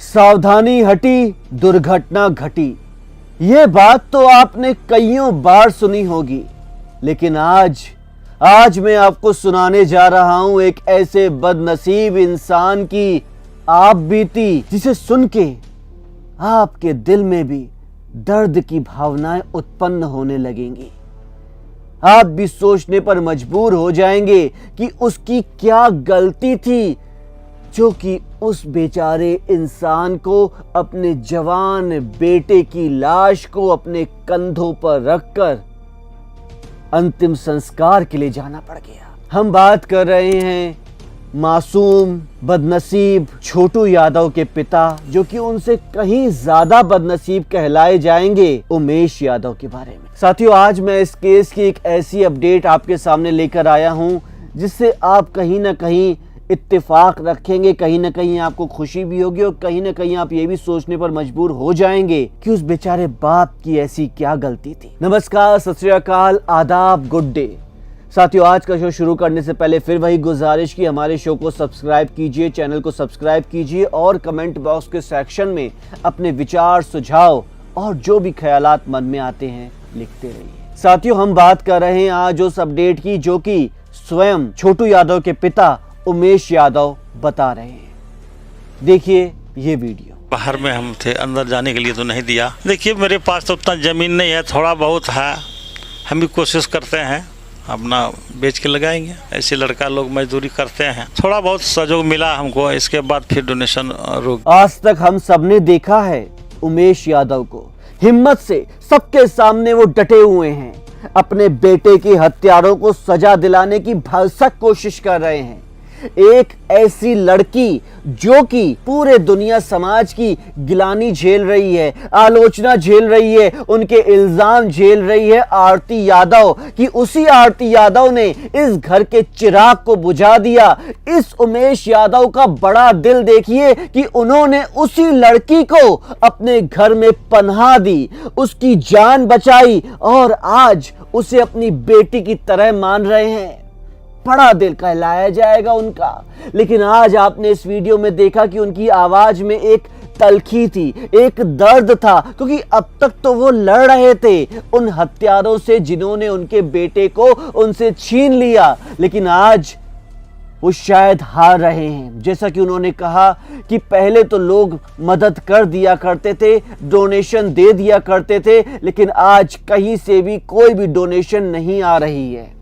सावधानी हटी, दुर्घटना घटी। ये बात तो आपने कईयों बार सुनी होगी, लेकिन आज मैं आपको सुनाने जा रहा हूं एक ऐसे बदनसीब इंसान की आप बीती, जिसे सुन के आपके दिल में भी दर्द की भावनाएं उत्पन्न होने लगेंगी। आप भी सोचने पर मजबूर हो जाएंगे कि उसकी क्या गलती थी जो कि उस बेचारे इंसान को अपने जवान बेटे की लाश को अपने कंधों पर रखकर अंतिम संस्कार के लिए जाना पड़ गया। हम बात कर रहे हैं मासूम बदनसीब छोटू यादव के पिता, जो कि उनसे कहीं ज्यादा बदनसीब कहलाए जाएंगे, उमेश यादव के बारे में। साथियों, आज मैं इस केस की एक ऐसी अपडेट आपके सामने लेकर आया हूं जिससे आप कहीं ना कहीं इत्तेफाक रखेंगे, कहीं ना कहीं आपको खुशी भी होगी और कहीं ना कहीं आप ये भी सोचने पर मजबूर हो जाएंगे कि उस बेचारे बाप की ऐसी क्या गलती थी। नमस्कार, सत श्री अकाल, आदाब, गुड डे। साथियों, आज का शो शुरू करने से पहले फिर वही गुजारिश की हमारे शो को सब्सक्राइब कीजिए, चैनल को सब्सक्राइब कीजिए और कमेंट बॉक्स के सेक्शन में अपने विचार, सुझाव और जो भी ख्यालात मन में आते हैं लिखते रहिए। साथियों, हम बात कर रहे हैं आज उस अपडेट की जो कि स्वयं छोटू यादव के पिता उमेश यादव बता रहे हैं। देखिए ये वीडियो। बाहर में हम थे, अंदर जाने के लिए तो नहीं दिया। देखिए, मेरे पास तो उतना ज़मीन नहीं है, थोड़ा बहुत है। हम भी कोशिश करते हैं अपना बेच के लगाएंगे। ऐसे लड़का लोग मजदूरी करते हैं, थोड़ा बहुत सहयोग मिला हमको, इसके बाद फिर डोनेशन रोक। आज तक हम सबने देखा है उमेश यादव को, हिम्मत से सबके सामने वो डटे हुए हैं, अपने बेटे के हत्यारों को सजा दिलाने की भरसक कोशिश कर रहे हैं। एक ऐसी लड़की जो कि पूरे दुनिया समाज की गिलानी झेल रही है, आलोचना झेल रही है, उनके इल्जाम झेल रही है आरती यादव, कि उसी आरती यादव ने इस घर के चिराग को बुझा दिया। इस उमेश यादव का बड़ा दिल देखिए कि उन्होंने उसी लड़की को अपने घर में पनाह दी, उसकी जान बचाई और आज उसे अपनी बेटी की तरह मान रहे हैं। बड़ा दिल कहलाया जाएगा उनका। लेकिन आज आपने इस वीडियो में देखा कि उनकी आवाज में एक तलखी थी, एक दर्द था, क्योंकि अब तक तो वो लड़ रहे थे उन हत्यारों से जिन्होंने उनके बेटे को उनसे छीन लिया, लेकिन आज वो शायद हार रहे हैं। जैसा कि उन्होंने कहा कि पहले तो लोग मदद कर दिया करते थे, डोनेशन दे दिया करते थे, लेकिन आज कहीं से भी कोई भी डोनेशन नहीं आ रही है।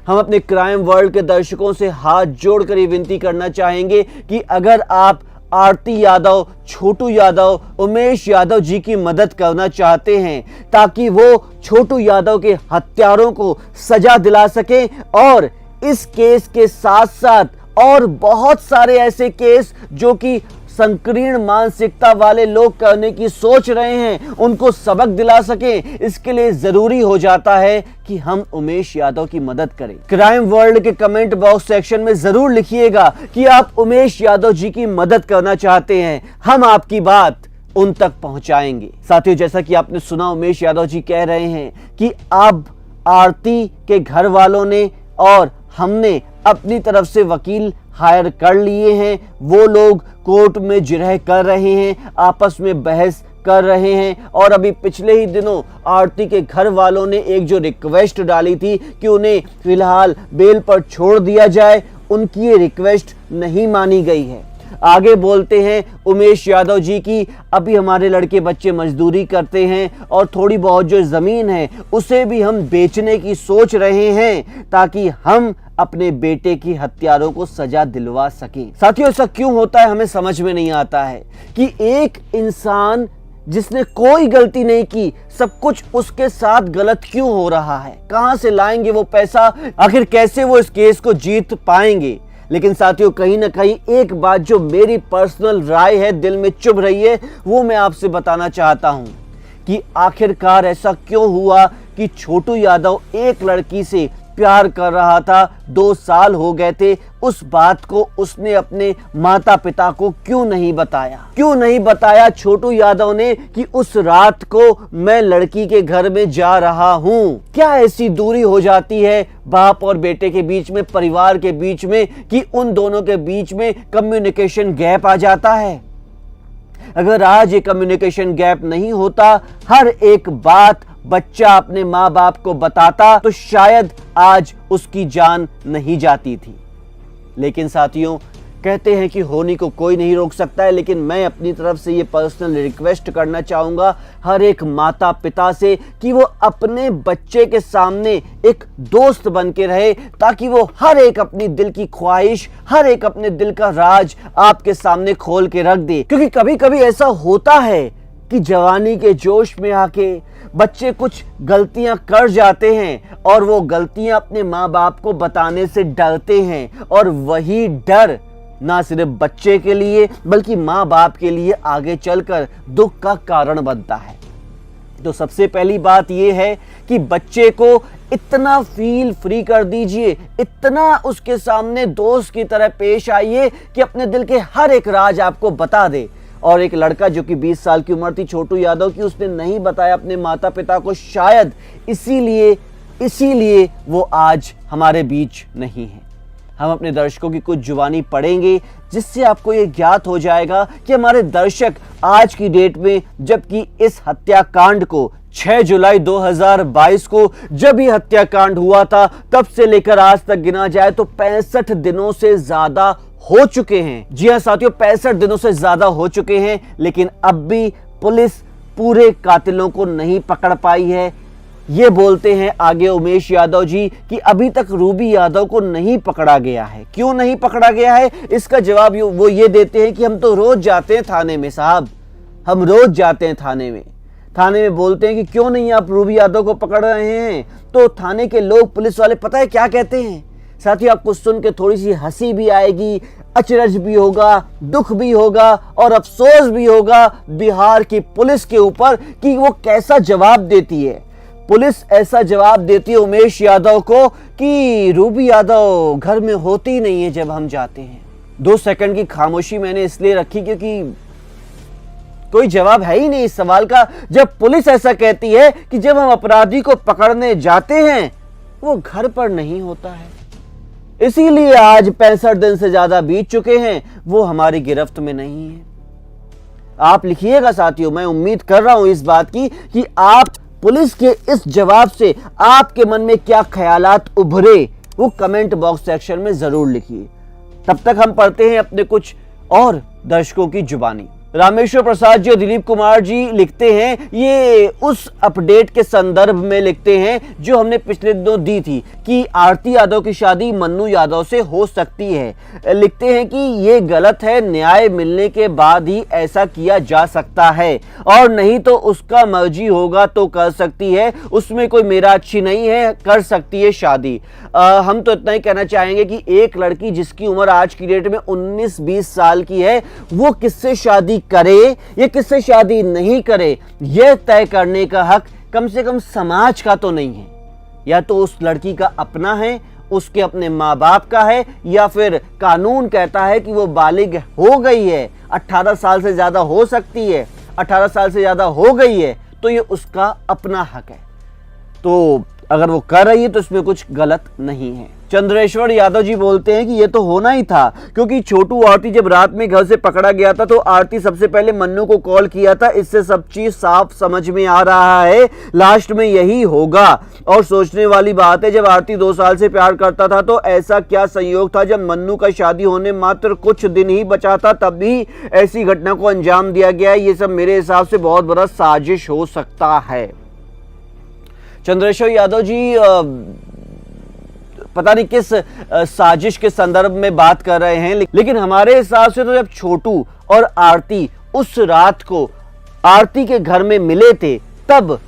हम अपने क्राइम वर्ल्ड के दर्शकों से हाथ जोड़कर ये विनती करना चाहेंगे कि अगर आप आरती यादव, छोटू यादव, उमेश यादव जी की मदद करना चाहते हैं ताकि वो छोटू यादव के हत्यारों को सजा दिला सकें और इस केस के साथ साथ और बहुत सारे ऐसे केस जो कि संकीर्ण मानसिकता वाले लोग करने की सोच रहे हैं, उनको सबक दिला सकें, इसके लिए जरूरी हो जाता है कि हम उमेश यादव की मदद करें। क्राइम वर्ल्ड के कमेंट बॉक्स सेक्शन में जरूर लिखिएगा कि आप उमेश यादव जी की मदद करना चाहते हैं, हम आपकी बात उन तक पहुंचाएंगे। साथियों, जैसा कि आपने सुना, उमेश यादव जी कह रहे हैं कि अब आरती के घर वालों ने और हमने अपनी तरफ से वकील हायर कर लिए हैं, वो लोग कोर्ट में जिरह कर रहे हैं, आपस में बहस कर रहे हैं। और अभी पिछले ही दिनों आरती के घर वालों ने एक जो रिक्वेस्ट डाली थी कि उन्हें फिलहाल बेल पर छोड़ दिया जाए, उनकी ये रिक्वेस्ट नहीं मानी गई है। आगे बोलते हैं उमेश यादव जी की अभी हमारे लड़के बच्चे मजदूरी करते हैं और थोड़ी बहुत जो जमीन है उसे भी हम बेचने की सोच रहे हैं ताकि हम अपने बेटे की हत्यारों को सजा दिलवा सकें। साथियों, ऐसा क्यों होता है हमें समझ में नहीं आता है कि एक इंसान जिसने कोई गलती नहीं की, सब कुछ उसके साथ गलत क्यों हो रहा है? कहां से लाएंगे वो पैसा? आखिर कैसे वो इस केस को जीत पाएंगे? लेकिन साथियों, कहीं ना कहीं एक बात जो मेरी पर्सनल राय है, दिल में चुभ रही है, वो मैं आपसे बताना चाहता हूं कि आखिरकार ऐसा क्यों हुआ कि छोटू यादव एक लड़की से प्यार कर रहा था, 2 साल हो गए थे, उस बात को उसने अपने माता पिता को क्यों नहीं बताया? क्यों नहीं बताया छोटू यादव ने कि उस रात को मैं लड़की के घर में जा रहा हूं? क्या ऐसी दूरी हो जाती है बाप और बेटे के बीच में, परिवार के बीच में, कि उन दोनों के बीच में कम्युनिकेशन गैप आ जाता है? अगर आज ये कम्युनिकेशन गैप नहीं होता, हर एक बात बच्चा अपने माँ बाप को बताता, तो शायद आज उसकी जान नहीं जाती थी। लेकिन साथियों, कहते हैं कि होनी को कोई नहीं रोक सकता है, लेकिन मैं अपनी तरफ से ये पर्सनल रिक्वेस्ट करना चाहूँगा हर एक माता पिता से कि वो अपने बच्चे के सामने एक दोस्त बन के रहे, ताकि वो हर एक अपनी दिल की ख्वाहिश, हर एक अपने दिल का राज आपके सामने खोल के रख दे। क्योंकि कभी कभी ऐसा होता है कि जवानी के जोश में आके बच्चे कुछ गलतियां कर जाते हैं और वो गलतियां अपने माँ बाप को बताने से डरते हैं, और वही डर ना सिर्फ बच्चे के लिए बल्कि माँ बाप के लिए आगे चलकर दुख का कारण बनता है। तो सबसे पहली बात यह है कि बच्चे को इतना फील फ्री कर दीजिए, इतना उसके सामने दोस्त की तरह पेश आइए कि अपने दिल के हर एक राज आपको बता दे। और एक लड़का जो कि 20 साल की उम्र थी छोटू यादव की, उसने नहीं बताया अपने माता पिता को, शायद इसीलिए वो आज हमारे बीच नहीं है। हम अपने दर्शकों की कुछ जुबानी पढ़ेंगे, जिससे आपको ये ज्ञात हो जाएगा कि हमारे दर्शक आज की डेट में, जबकि इस हत्याकांड को 6 जुलाई 2022 को जब ये हत्याकांड हुआ था, तब से लेकर आज तक गिना जाए तो 65 दिनों से ज्यादा हो चुके हैं। जी हां साथियों, 65 दिनों से ज्यादा हो चुके हैं, लेकिन अब भी पुलिस पूरे कातिलों को नहीं पकड़ पाई है। ये बोलते हैं आगे उमेश यादव जी कि अभी तक रूबी यादव को नहीं पकड़ा गया है। क्यों नहीं पकड़ा गया है, इसका जवाब वो ये देते हैं कि हम तो रोज जाते हैं थाने में साहब, हम रोज जाते हैं थाने में बोलते हैं कि क्यों नहीं आप रूबी यादव को पकड़ रहे हैं, तो थाने के लोग, पुलिस वाले, पता है क्या कहते हैं साथियों, आपको सुन के थोड़ी सी हंसी भी आएगी, अचरज भी होगा, दुख भी होगा और अफसोस भी होगा बिहार की पुलिस के ऊपर कि वो कैसा जवाब देती है। पुलिस ऐसा जवाब देती है उमेश यादव को कि रूबी यादव घर में होती नहीं है जब हम जाते हैं। 2 सेकंड की खामोशी मैंने इसलिए रखी क्योंकि कोई जवाब है ही नहीं इस सवाल का, जब पुलिस ऐसा कहती है कि जब हम अपराधी को पकड़ने जाते हैं वो घर पर नहीं होता है। इसीलिए आज 65 दिन से ज्यादा बीत चुके हैं, वो हमारी गिरफ्त में नहीं है। आप लिखिएगा साथियों, मैं उम्मीद कर रहा हूं इस बात की कि आप पुलिस के इस जवाब से आपके मन में क्या ख्यालात उभरे, वो कमेंट बॉक्स सेक्शन में जरूर लिखिए। तब तक हम पढ़ते हैं अपने कुछ और दर्शकों की जुबानी। रामेश्वर प्रसाद जी और दिलीप कुमार जी लिखते हैं, ये उस अपडेट के संदर्भ में लिखते हैं जो हमने पिछले दिनों दी थी कि आरती यादव की शादी मन्नू यादव से हो सकती है। लिखते हैं कि ये गलत है, न्याय मिलने के बाद ही ऐसा किया जा सकता है, और नहीं तो उसका मर्जी होगा तो कर सकती है, उसमें कोई मेरा अच्छी नहीं है, कर सकती है शादी। हम तो इतना ही कहना चाहेंगे कि एक लड़की जिसकी उम्र आज की डेट में 19-20 साल की है, वो किससे शादी करे या किससे शादी नहीं करे, यह तय करने का हक कम से कम समाज का तो नहीं है। या तो उस लड़की का अपना है, उसके अपने माँ बाप का है, या फिर कानून कहता है कि वो बालिग हो गई है, 18 साल से ज्यादा हो सकती है, 18 साल से ज्यादा हो गई है, तो ये उसका अपना हक है। तो अगर वो कर रही है तो इसमें कुछ गलत नहीं है। चंद्रेश्वर यादव जी बोलते हैं कि ये तो होना ही था, क्योंकि छोटू आरती जब रात में घर से पकड़ा गया था तो आरती सबसे पहले मन्नू को कॉल किया था। इससे सब चीज साफ समझ में आ रहा है, लास्ट में यही होगा। और सोचने वाली बात है, जब आरती 2 साल से प्यार करता था तो ऐसा क्या संयोग था जब मन्नू का शादी होने मात्र कुछ दिन ही बचा था तब भी ऐसी घटना को अंजाम दिया गया है। ये सब मेरे हिसाब से बहुत बड़ा साजिश हो सकता है। चंद्रेश्वर यादव जी पता नहीं किस साजिश के संदर्भ में बात कर रहे हैं, लेकिन हमारे हिसाब से तो जब छोटू और आरती उस रात को आरती के घर में मिले थे, तब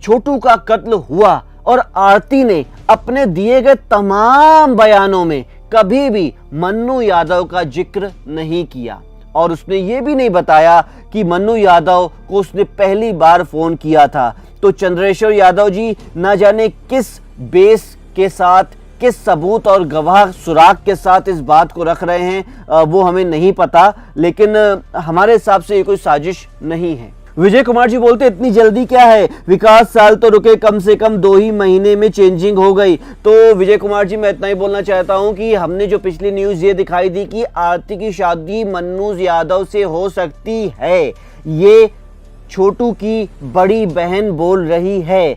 छोटू का कत्ल हुआ और आरती ने अपने दिए गए तमाम बयानों में कभी भी मन्नू यादव का जिक्र नहीं किया, और उसने ये भी नहीं बताया कि मन्नू यादव को उसने पहली बार फोन किया था। तो चंद्रेश्वर यादव जी न जाने किस बेस के साथ, किस सबूत और गवाह सुराग के साथ इस बात को रख रहे हैं, वो हमें नहीं पता, लेकिन हमारे हिसाब से ये कोई साजिश नहीं है। विजय कुमार जी बोलते इतनी जल्दी क्या है, विकास साल तो रुके, कम से कम 2 ही महीने में चेंजिंग हो गई। तो विजय कुमार जी मैं इतना ही बोलना चाहता हूं कि हमने जो पिछली न्यूज ये दिखाई दी कि आरती की शादी मन्नू यादव से हो सकती है, ये छोटू की बड़ी बहन बोल रही है।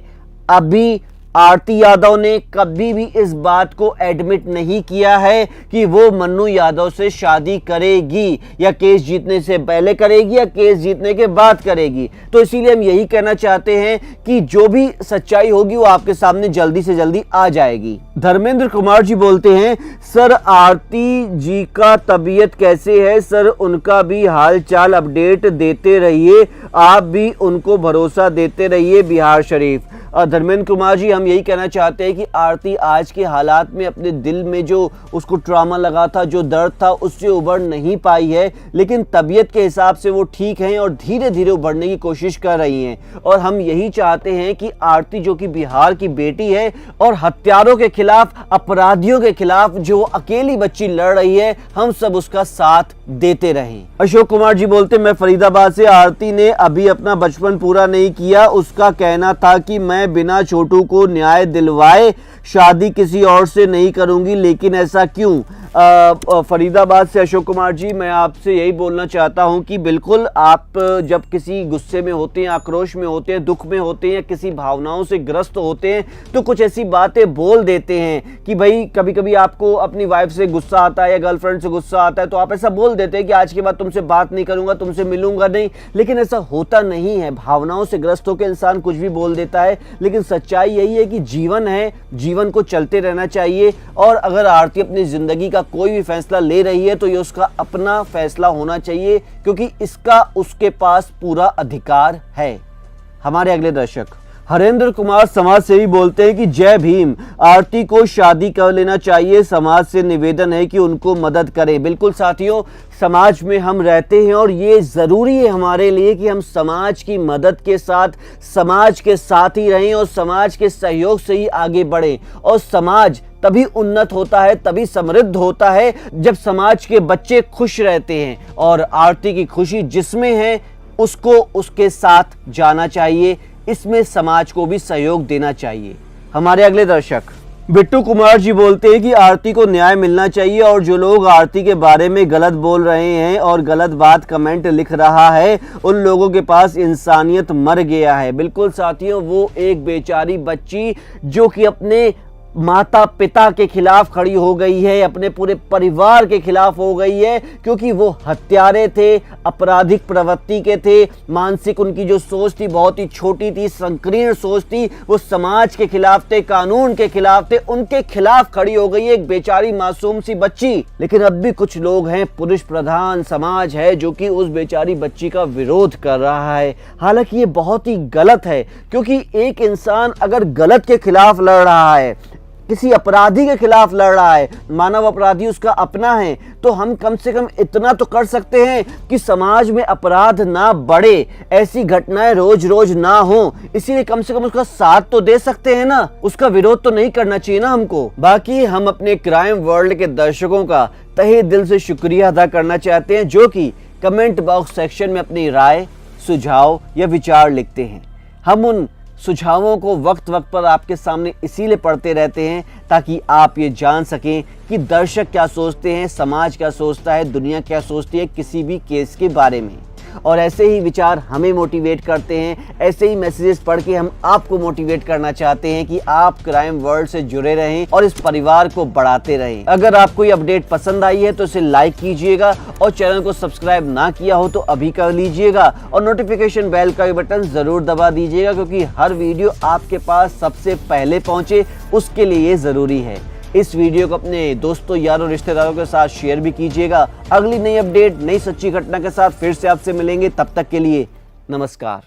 अभी आरती यादव ने कभी भी इस बात को एडमिट नहीं किया है कि वो मन्नू यादव से शादी करेगी, या केस जीतने से पहले करेगी या केस जीतने के बाद करेगी। तो इसीलिए हम यही कहना चाहते हैं कि जो भी सच्चाई होगी वो आपके सामने जल्दी से जल्दी आ जाएगी। धर्मेंद्र कुमार जी बोलते हैं, सर आरती जी का तबीयत कैसे है सर, उनका भी हाल चाल अपडेट देते रहिए, आप भी उनको भरोसा देते रहिए बिहार शरीफ। धर्मेंद्र कुमार जी हम यही कहना चाहते हैं कि आरती आज के हालात में अपने दिल में जो उसको ट्रॉमा लगा था, जो दर्द था, उससे उभर नहीं पाई है, लेकिन तबीयत के हिसाब से वो ठीक हैं और धीरे धीरे उभरने की कोशिश कर रही हैं। और हम यही चाहते हैं कि आरती जो कि बिहार की बेटी है और हत्यारों के खिलाफ, अपराधियों के खिलाफ जो अकेली बच्ची लड़ रही है, हम सब उसका साथ देते रहें। अशोक कुमार जी बोलते, मैं फरीदाबाद से, आरती ने अभी अपना बचपन पूरा नहीं किया, उसका कहना था कि मैं बिना छोटू को न्याय दिलवाए शादी किसी और से नहीं करूंगी, लेकिन ऐसा क्यों? फरीदाबाद से अशोक कुमार जी मैं आपसे यही बोलना चाहता हूं कि बिल्कुल आप जब किसी गुस्से में होते हैं, आक्रोश में होते हैं, दुख में होते हैं, किसी भावनाओं से ग्रस्त होते हैं, तो कुछ ऐसी बातें बोल देते हैं कि भाई कभी कभी आपको अपनी वाइफ से गुस्सा आता है या गर्लफ्रेंड से गुस्सा आता है, तो आप ऐसा बोल देते हैं कि आज के बाद तुमसे बात नहीं करूंगा, तुमसे मिलूंगा नहीं। लेकिन ऐसा होता नहीं है। भावनाओं से ग्रस्त होकर इंसान कुछ भी बोल देता है, लेकिन सच्चाई यही है कि जीवन है, जीवन को चलते रहना चाहिए। और अगर आरती अपनी जिंदगी का कोई भी फैसला ले रही है तो ये उसका अपना फैसला होना चाहिए, क्योंकि इसका उसके पास पूरा अधिकार है। हमारे अगले दर्शक हरेंद्र कुमार समाज सेवी बोलते हैं कि जय भीम, आरती को शादी कर लेना चाहिए, समाज से निवेदन है कि उनको मदद करें। बिल्कुल साथियों, समाज में हम रहते हैं और ये ज़रूरी है हमारे लिए कि हम समाज की मदद के साथ, समाज के साथ ही रहें और समाज के सहयोग से ही आगे बढ़ें। और समाज तभी उन्नत होता है, तभी समृद्ध होता है जब समाज के बच्चे खुश रहते हैं। और आरती की खुशी जिसमें है उसको उसके साथ जाना चाहिए, इसमें समाज को भी सहयोग देना चाहिए। हमारे अगले दर्शक बिट्टू कुमार जी बोलते हैं कि आरती को न्याय मिलना चाहिए और जो लोग आरती के बारे में गलत बोल रहे हैं और गलत बात कमेंट लिख रहा है, उन लोगों के पास इंसानियत मर गया है। बिल्कुल साथियों, वो एक बेचारी बच्ची जो कि अपने माता पिता के खिलाफ खड़ी हो गई है, अपने पूरे परिवार के खिलाफ हो गई है, क्योंकि वो हत्यारे थे, आपराधिक प्रवृत्ति के थे, मानसिक उनकी जो सोच थी बहुत ही छोटी थी, संकीर्ण सोच थी, वो समाज के खिलाफ थे, कानून के खिलाफ थे, उनके खिलाफ खड़ी हो गई है एक बेचारी मासूम सी बच्ची। लेकिन अब भी कुछ लोग हैं, पुरुष प्रधान समाज है, जो कि उस बेचारी बच्ची का विरोध कर रहा है। हालांकि ये बहुत ही गलत है, क्योंकि एक इंसान अगर गलत के खिलाफ लड़ रहा है, किसी अपराधी के खिलाफ लड़ रहा है, मानव अपराधी उसका अपना है, तो हम कम से कम इतना तो कर सकते हैं कि समाज में अपराध ना बढ़े, ऐसी घटनाएं रोज रोज ना हो। इसीलिए कम से कम उसका साथ तो दे सकते हैं ना, उसका विरोध तो नहीं करना चाहिए ना हमको। बाकी हम अपने क्राइम वर्ल्ड के दर्शकों का तहे दिल से शुक्रिया अदा करना चाहते हैं, जो कि कमेंट बॉक्स सेक्शन में अपनी राय, सुझाव या विचार लिखते हैं। हम उन सुझावों को वक्त वक्त पर आपके सामने इसीलिए पढ़ते रहते हैं ताकि आप ये जान सकें कि दर्शक क्या सोचते हैं, समाज क्या सोचता है, दुनिया क्या सोचती है किसी भी केस के बारे में। और ऐसे ही विचार हमें मोटिवेट करते हैं, ऐसे ही मैसेजेस पढ़ के हम आपको मोटिवेट करना चाहते हैं कि आप क्राइम वर्ल्ड से जुड़े रहें और इस परिवार को बढ़ाते रहें। अगर आपको ये अपडेट पसंद आई है तो इसे लाइक कीजिएगा और चैनल को सब्सक्राइब ना किया हो तो अभी कर लीजिएगा और नोटिफिकेशन बेल का भी बटन जरूर दबा दीजिएगा, क्योंकि हर वीडियो आपके पास सबसे पहले पहुंचे, उसके लिए ये जरूरी है। इस वीडियो को अपने दोस्तों, यारों, रिश्तेदारों के साथ शेयर भी कीजिएगा। अगली नई अपडेट, नई सच्ची घटना के साथ फिर से आपसे मिलेंगे। तब तक के लिए नमस्कार।